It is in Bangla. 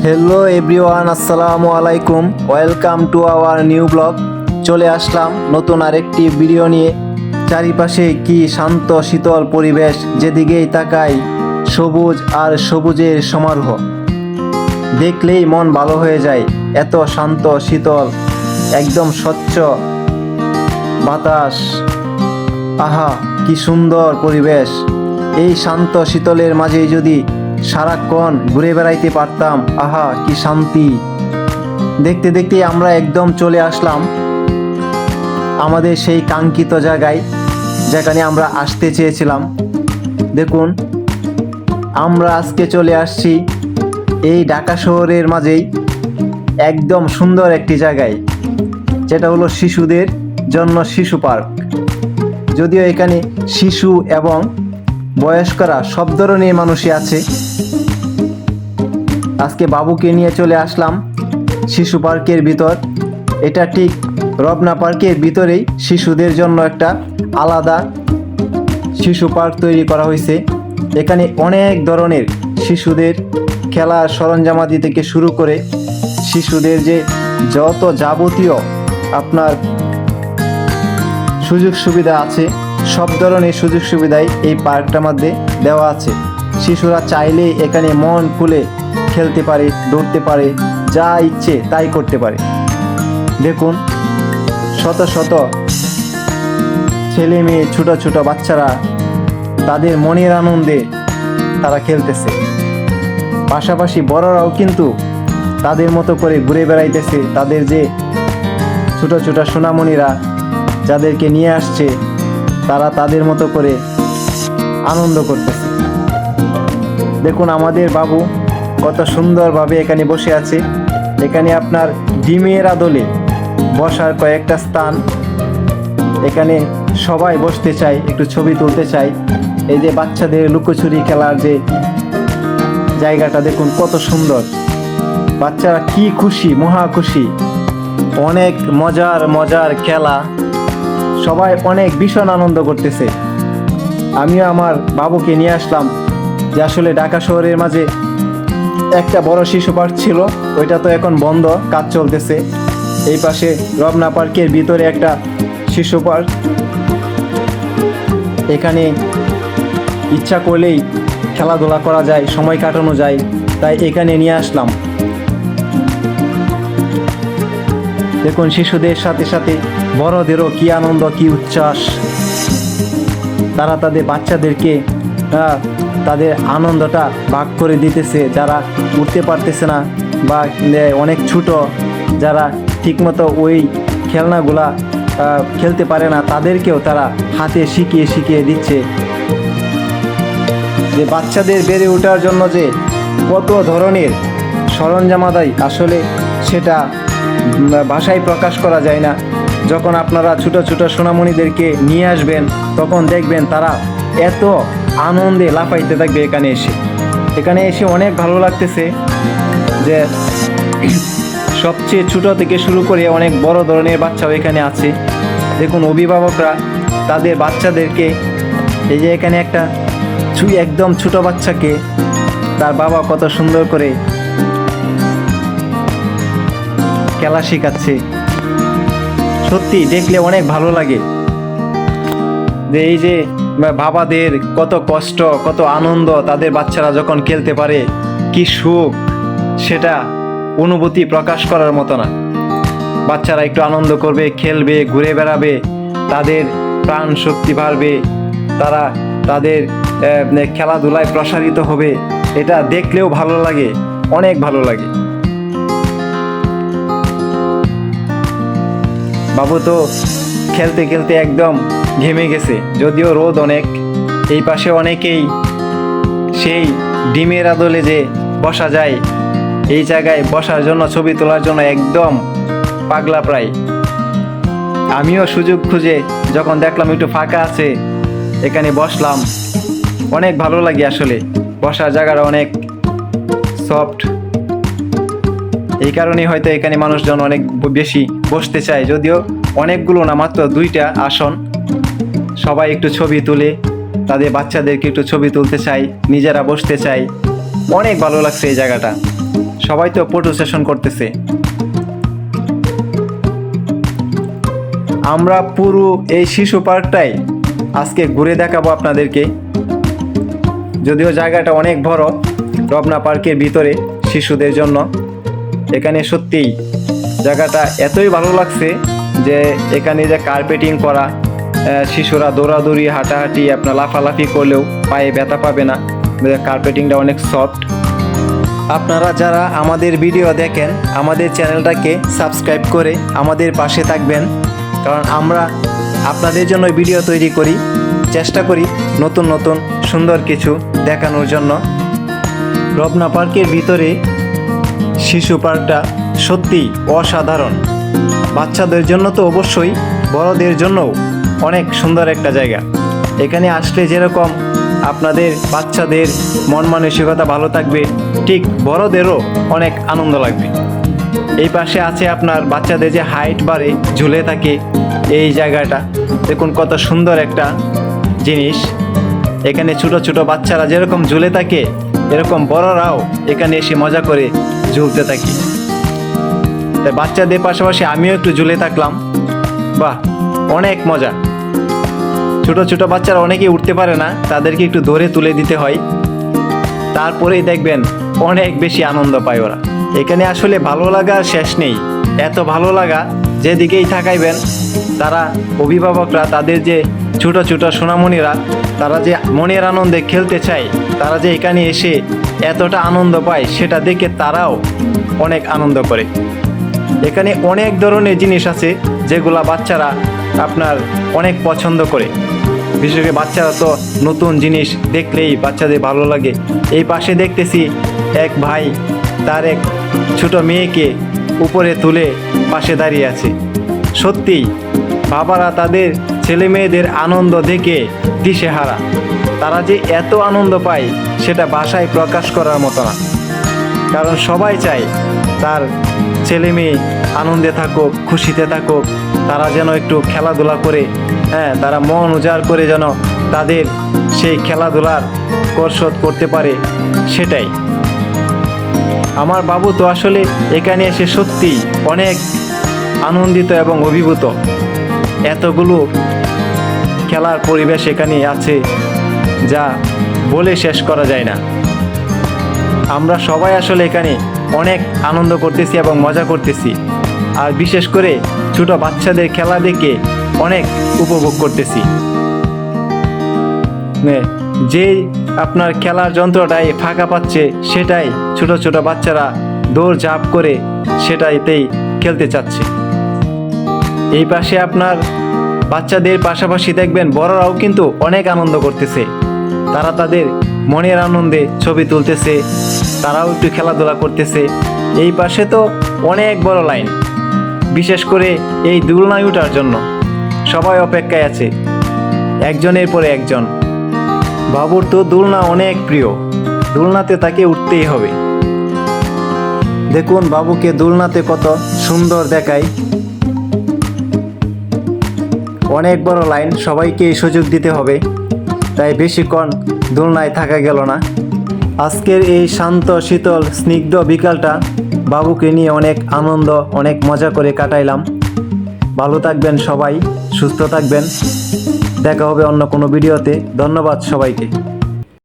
হ্যালো এভরিওয়ান, আসসালামু আলাইকুম। Welcome to our new blog. চলে আসলাম নতুন আরেকটি ভিডিও নিয়ে। চারিপাশে কি শান্ত শীতল পরিবেশ, যেদিকেই তাকাই সবুজ আর সবুজের সমারোহ। দেখলেই মন ভালো হয়ে যায়। এত শান্ত শীতল, একদম স্বচ্ছ বাতাস। আহা, কি সুন্দর পরিবেশ। এই শান্ত শীতলের মাঝেই যদি সারাক্ষণ ঘুরে বেড়াইতে পারতাম, আহা কি শান্তি। দেখতে দেখতে আমরা একদম চলে আসলাম আমাদের সেই কাঙ্ক্ষিত জায়গায়, যেখানে আমরা আসতে চেয়েছিলাম। দেখুন, আমরা আজকে চলে আসছি এই ঢাকা শহরের মাঝেই একদম সুন্দর একটি জায়গায়, যেটা হলো শিশুদের জন্য শিশু পার্ক। যদিও এখানে শিশু এবং বয়স্করা সব ধরনের মানুষই আছে। আজকে বাবুকে নিয়ে চলে আসলাম শিশু পার্কের ভিতর। এটা ঠিক রমনা পার্কের ভিতরেই শিশুদের জন্য একটা আলাদা শিশু পার্ক তৈরি করা হয়েছে। এখানে অনেক ধরনের শিশুদের খেলার সরঞ্জামাদি থেকে শুরু করে শিশুদের যে যত যাবতীয় আপনার সুযোগ সুবিধা আছে, সব ধরনের সুযোগ সুবিধাই এই পার্কটার মধ্যে দেওয়া আছে। শিশুরা চাইলেই এখানে মন খুলে খেলতে পারে, দৌড়তে পারে, যা ইচ্ছে তাই করতে পারে। দেখুন, শত শত ছেলে মেয়ে, ছোট ছোট বাচ্চারা তাদের মনের আনন্দে তারা খেলতেছে। পাশাপাশি বড়রাও কিন্তু তাদের মতো করে ঘুরে বেড়াইতেছে। তাদের যে ছোট ছোট সোনামণিরা যাদেরকে নিয়ে আসছে, তারা তাদের মতো করে আনন্দ করতেছে। দেখুন, আমাদের বাবু কত সুন্দরভাবে এখানে বসে আছে। এখানে আপনার ডিমের আদলে বসার কয়েকটা স্থান। এখানে সবাই বসতে চায়, একটু ছবি তুলতে চায়। এই যে বাচ্চাদের লুকোচুরি খেলার যে জায়গাটা, দেখুন কত সুন্দর। বাচ্চারা কি খুশি, মহা খুশি। অনেক মজার মজার খেলা, সবাই অনেক ভীষণ আনন্দ করতেছে। আমিও আমার বাবুকে নিয়ে আসলাম। যে আসলে ঢাকা শহরের মাঝে একটা বড় শিশু পার্ক ছিল, ওইটা তো এখন বন্ধ, কাজ চলতেছে। এই পাশে রমনা পার্কের ভিতরে একটা শিশু পার্ক। এখানে ইচ্ছা করলেই খেলাধুলা করা যায়, সময় কাটানো যায়, তাই এখানে নিয়ে আসলাম। দেখুন, শিশুদের সাথে সাথে বড়দেরও কি আনন্দ, কি উচ্ছ্বাস। তারা তাদের বাচ্চাদেরকে তাদের আনন্দটা ভাগ করে দিতেছে। যারা উঠতে পারতেছে না বা অনেক ছোট, যারা ঠিকমতো ওই খেলনাগুলা খেলতে পারে না, তাদেরকেও তারা হাতে শিখিয়ে শিখিয়ে দিচ্ছে। যে বাচ্চাদের বেড়ে ওঠার জন্য যে কত ধরনের সরঞ্জামাদি, আসলে সেটা ভাষায় প্রকাশ করা যায় না। যখন আপনারা ছোট ছোট সোনামণিদেরকে নিয়ে আসবেন, তখন দেখবেন তারা এত আনন্দে লাফাইতে থাকবে। এখানে এসে অনেক ভালো লাগতেছে। যে সবচেয়ে ছোট থেকে শুরু করে অনেক বড় ধরনের বাচ্চাও এখানে আছে। দেখুন, অভিভাবকরা তাদের বাচ্চাদেরকে, এই যে এখানে একটা একদম ছোট বাচ্চাকে তার বাবা কত সুন্দর করে খেলা শেখাচ্ছে। সত্যি দেখলে অনেক ভালো লাগে। যে এই যে বাবাদের কত কষ্ট, কত আনন্দ, তাদের বাচ্চারা যখন খেলতে পারে, কি সুখ, সেটা অনুভূতি প্রকাশ করার মতো না। বাচ্চারা একটু আনন্দ করবে, খেলবে, ঘুরে বেড়াবে, তাদের প্রাণ শক্তি বাড়বে, তারা তাদের খেলাধুলায় প্রসারিত হবে। এটা দেখলেও ভালো লাগে, অনেক ভালো লাগে। বাবু তো খেলতে খেলতে একদম ঘেমে গেছে, যদিও রোদ অনেক। এই পাশে অনেকেই সেই ডিমের আদলে যে বসা যায়, এই জায়গায় বসার জন্য, ছবি তোলার জন্য একদম পাগলা প্রায়। আমিও সুযোগ খুঁজে যখন দেখলাম একটু ফাঁকা আছে, এখানে বসলাম। অনেক ভালো লাগে আসলে, বসার জায়গাটা অনেক সফট। এই কারণেই হয়তো এখানে মানুষজন অনেক বেশি বসতে চায়। যদিও অনেকগুলো না, মাত্র 2টা আসন। সবাই একটু ছবি তুলে, তাদের বাচ্চাদেরকে একটু ছবি তুলতে চায়, নিজেরা বসতে চায়। অনেক ভালো লাগছে এই জায়গাটা। সবাই তো ফটো সেশন করতেছে। আমরা পুরো এই শিশু পার্কটাই আজকে ঘুরে দেখাবো আপনাদেরকে। যদিও জায়গাটা অনেক বড়, রমনা পার্কের ভিতরে শিশুদের জন্য। এখানে সত্যিই জায়গাটা এতই ভালো লাগছে যে এখানে যে কার্পেটিং করা, শিশুরা দৌড়াদৌড়ি হাঁটাহাঁটি আপনার লাফালাফি করলেও পায়ে ব্যথা পাবে না, কার্পেটিংটা অনেক সফট। আপনারা যারা আমাদের ভিডিও দেখেন আমাদের চ্যানেলটাকে সাবস্ক্রাইব করে আমাদের পাশে থাকবেন, কারণ আমরা আপনাদের জন্য ভিডিও তৈরি করি, চেষ্টা করি নতুন নতুন সুন্দর কিছু দেখানোর জন্য। রমনা পার্কের ভিতরে শিশু পার্কটা সত্যি অসাধারণ। বাচ্চাদের জন্য তো অবশ্যই, বড়দের জন্যও অনেক সুন্দর একটা জায়গা। এখানে আসলে যেরকম আপনাদের বাচ্চাদের মন মানসিকতা ভালো থাকবে, ঠিক বড়দেরও অনেক আনন্দ লাগবে। এই পাশে আছে আপনার বাচ্চাদের যে হাইট বাড়ে ঝুলে থাকে এই জায়গাটা, দেখুন কত সুন্দর একটা জিনিস। এখানে ছোট ছোট বাচ্চারা যেরকম ঝুলে থাকে এরকম বড়রাও এখানে এসে মজা করে ঝুলতে থাকি। তাই বাচ্চাদের পাশাপাশি আমিও একটু ঝুলে থাকলাম। বাহ, অনেক মজা। ছোট ছোট বাচ্চারা অনেকেই উঠতে পারে না, তাদেরকে একটু ধরে তুলে দিতে হয়, তারপরেই দেখবেন অনেক বেশি আনন্দ পায় ওরা। এখানে আসলে ভালো লাগার শেষ নেই, এত ভালো লাগা যেদিকেই তাকাইবেন। তারা অভিভাবকরা তাদের যে ছোট ছোট সোনামণিরা, তারা যে মনের আনন্দে খেলতে চায়, তারা যে এখানে এসে এতটা আনন্দ পায় সেটা দেখে তারাও অনেক আনন্দ করে। এখানে অনেক ধরনের জিনিস আছে যেগুলা বাচ্চারা আপনার অনেক পছন্দ করে। বিশেষ করে বাচ্চারা তো নতুন জিনিস দেখলেই বাচ্চাদের ভালো লাগে। এই পাশে দেখতেছি এক ভাই তার এক ছোট মেয়েকে উপরে তুলে পাশে দাঁড়িয়ে আছে। সত্যিই বাবারা তাদের ছেলে মেয়েদের আনন্দ দেখে দিশেহারা। তারা যে এত আনন্দ পায় সেটা ভাষায় প্রকাশ করার মতো না, কারণ সবাই চায় তার ছেলে মেয়ে আনন্দে থাকুক, খুশিতে থাকুক, তারা যেন একটু খেলাধুলা করে, তারা মন উজাড় করে যেন তাদের সেই খেলাধুলার কসরত করতে পারে, সেটাই। আমার বাবু তো আসলে এখানে এসে সত্যি অনেক আনন্দিত এবং অভিভূত। এতগুলো খেলার পরিবেশ এখানে আছে যা বলে শেষ করা যায় না। আমরা সবাই আসলে এখানে অনেক আনন্দ করতেছি এবং মজা করতেছি, আর বিশেষ করে ছোট বাচ্চাদের খেলা দেখে অনেক উপভোগ করতেছি। যেই আপনার খেলার যন্ত্রটাই ফাঁকা পাচ্ছে সেটাই ছোট ছোট বাচ্চারা দৌড় ঝাঁপ করে সেটাইতেই খেলতে চাচ্ছে। এই পাশে আপনার বাচ্চাদের পাশাপাশি দেখবেন বড়রাও কিন্তু অনেক আনন্দ করতেছে। তারা তাদের মনের আনন্দে ছবি তুলতেছে, তারাও একটু খেলাধুলা করতেছে। এই পাশে তো অনেক বড় লাইন, বিশেষ করে এই দোলনায় ওঠার জন্য সবাই অপেক্ষায় আছে, একজনের পরে একজন। বাবুর তো দোলনা অনেক প্রিয়, দোলনাতে তাকে উঠতেই হবে। দেখুন বাবুকে দোলনাতে কত সুন্দর দেখায়। অনেক বড় লাইন, সবাইকে এই সুযোগ দিতে হবে, তাই বেশিক্ষণ দোলনায় থাকা গেল না। আজকের এই শান্ত শীতল স্নিগ্ধ বিকালটা বাবুকে নিয়ে অনেক আনন্দ, অনেক মজা করে কাটাইলাম। ভালো থাকবেন সবাই, সুস্থ থাকবেন। দেখা হবে অন্য কোনো ভিডিওতে। ধন্যবাদ সবাইকে।